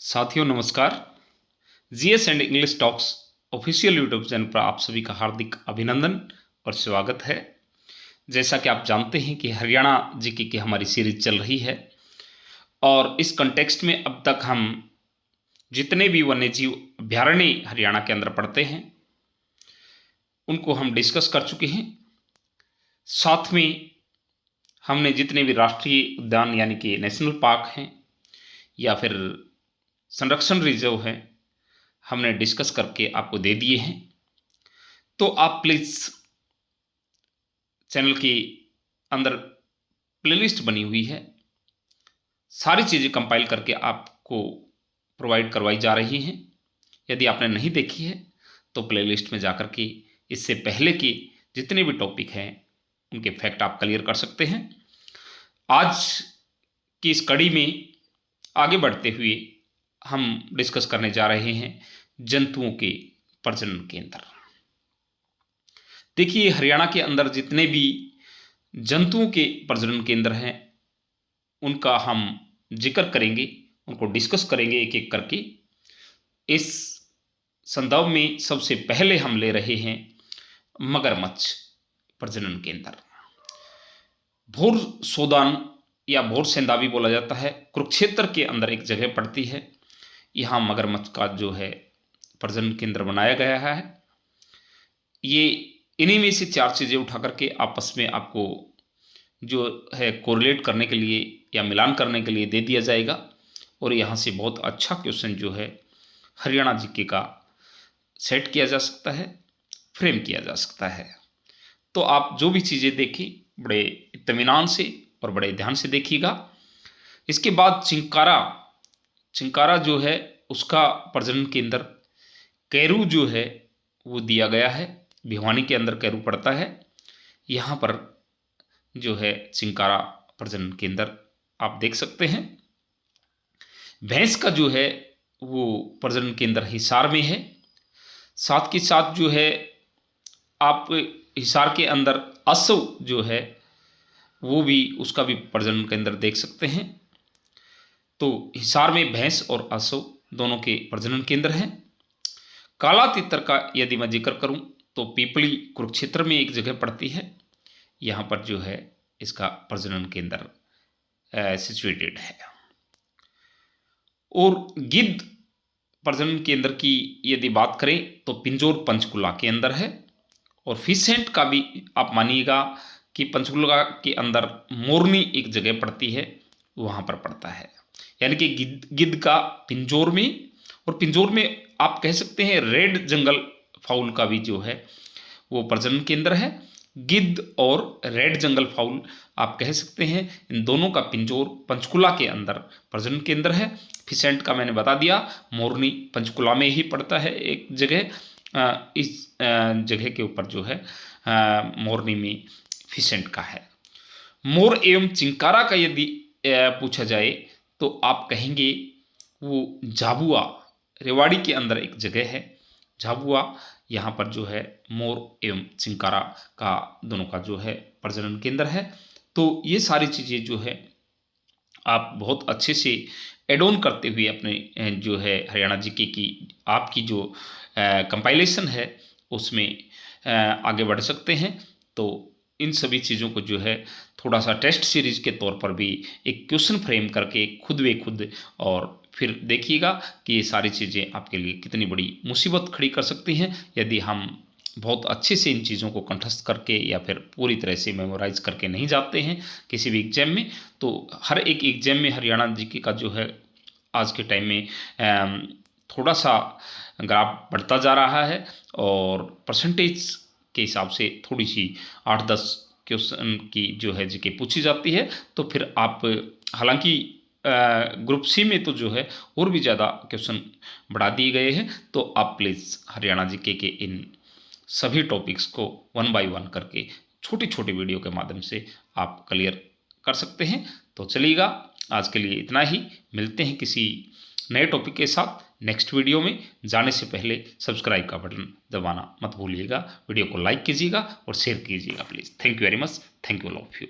साथियों नमस्कार। GS and English talks official YouTube channel पर आप सभी का हार्दिक अभिनंदन और स्वागत है। जैसा कि आप जानते हैं कि हरियाणा जीके की हमारी सीरीज चल रही है और इस कंटेक्स्ट में अब तक हम जितने भी वन्यजीव अभयारण्य हरियाणा के अंदर पड़ते हैं उनको हम डिस्कस कर चुके हैं। साथ में हमने जितने भी राष्ट्रीय उद्यान यानी कि नेशनल पार्क हैं या फिर संरक्षण रिजर्व है हमने डिस्कस करके आपको दे दिए हैं। तो आप प्लीज़ चैनल के अंदर प्लेलिस्ट बनी हुई है, सारी चीज़ें कंपाइल करके आपको प्रोवाइड करवाई जा रही हैं। यदि आपने नहीं देखी है तो प्लेलिस्ट में जाकर के इससे पहले के जितने भी टॉपिक हैं उनके फैक्ट आप क्लियर कर सकते हैं। आज की इस कड़ी में आगे बढ़ते हुए हम डिस्कस करने जा रहे हैं जंतुओं के प्रजनन केंद्र। देखिए, हरियाणा के अंदर जितने भी जंतुओं के प्रजनन केंद्र हैं उनका हम जिक्र करेंगे, उनको डिस्कस करेंगे एक एक करके। इस संदर्भ में सबसे पहले हम ले रहे हैं मगरमच्छ प्रजनन केंद्र। भोर सोदान या भोर सेंधा भी बोला जाता है, कुरुक्षेत्र के अंदर एक जगह पड़ती है। यहाँ मगरमच्छ का जो है प्रजनन केंद्र बनाया गया है। ये इन्हीं में से चार चीज़ें उठा करके आपस में आपको जो है कोरिलेट करने के लिए या मिलान करने के लिए दे दिया जाएगा और यहाँ से बहुत अच्छा क्वेश्चन जो है हरियाणा जीके का सेट किया जा सकता है, फ्रेम किया जा सकता है। तो आप जो भी चीज़ें देखें बड़े इत्मीनान से और बड़े ध्यान से देखिएगा। इसके बाद चिंकारा जो है उसका प्रजनन केंद्र कैरू जो है वो दिया गया है। भिवानी के अंदर कैरू पड़ता है। यहाँ पर जो है चिंकारा प्रजनन केंद्र आप देख सकते हैं। भैंस का जो है वो प्रजनन केंद्र हिसार में है। साथ के साथ जो है आप हिसार के अंदर असव जो है वो भी उसका भी प्रजनन केंद्र देख सकते हैं। तो हिसार में भैंस और असव दोनों के प्रजनन केंद्र हैं। काला तितर का यदि मैं जिक्र करूं तो पीपली कुरुक्षेत्र में एक जगह पड़ती है। यहाँ पर जो है इसका प्रजनन केंद्र सिचुएटेड है। और गिद्ध प्रजनन केंद्र की यदि बात करें तो पिंजौर पंचकुला के अंदर है। और फिशेंट का भी आप मानिएगा कि पंचकुला के अंदर मोरनी एक जगह पड़ती है, वहाँ पर पड़ता है। यानी कि गिद्ध का पिंजौर में, और पिंजौर में आप कह सकते हैं रेड जंगल फाउल का भी जो है वो प्रजनन केंद्र है। गिद्ध और रेड जंगल फाउल आप कह सकते हैं, इन दोनों का पिंजौर पंचकुला के अंदर प्रजनन केंद्र है। फिशेंट का मैंने बता दिया, मोरनी पंचकुला में ही पड़ता है एक जगह। इस जगह के ऊपर जो है मोरनी में फिशेंट का है। मोर एवं चिंकारा का यदि पूछा जाए तो आप कहेंगे वो झाबुआ, रेवाड़ी के अंदर एक जगह है झाबुआ। यहाँ पर जो है मोर एवं चिंकारा का दोनों का जो है प्रजनन केंद्र है। तो ये सारी चीज़ें जो है आप बहुत अच्छे से एड ऑन करते हुए अपने जो है हरियाणा जीके की आपकी जो कंपाइलेशन है उसमें आगे बढ़ सकते हैं। तो इन सभी चीज़ों को जो है थोड़ा सा टेस्ट सीरीज के तौर पर भी एक क्वेश्चन फ्रेम करके खुद ब खुद और फिर देखिएगा कि ये सारी चीज़ें आपके लिए कितनी बड़ी मुसीबत खड़ी कर सकती हैं यदि हम बहुत अच्छे से इन चीज़ों को कंठस्थ करके या फिर पूरी तरह से मेमोराइज करके नहीं जाते हैं किसी भी एग्जाम में। तो हर एक एग्जाम में हरियाणा जीके का जो है आज के टाइम में थोड़ा सा ग्राफ बढ़ता जा रहा है और परसेंटेज के हिसाब से थोड़ी सी 8-10 क्वेश्चन की जो है जीके पूछी जाती है। तो फिर आप हालांकि ग्रुप सी में तो जो है और भी ज़्यादा क्वेश्चन बढ़ा दिए गए हैं। तो आप प्लीज़ हरियाणा जीके के इन सभी टॉपिक्स को 1 बाय 1 करके छोटी छोटी वीडियो के माध्यम से आप क्लियर कर सकते हैं। तो चलिएगा, आज के लिए इतना ही। मिलते हैं किसी नए टॉपिक के साथ नेक्स्ट वीडियो में। जाने से पहले सब्सक्राइब का बटन दबाना मत भूलिएगा। वीडियो को लाइक कीजिएगा और शेयर कीजिएगा please. Thank you very much. Thank you all of you.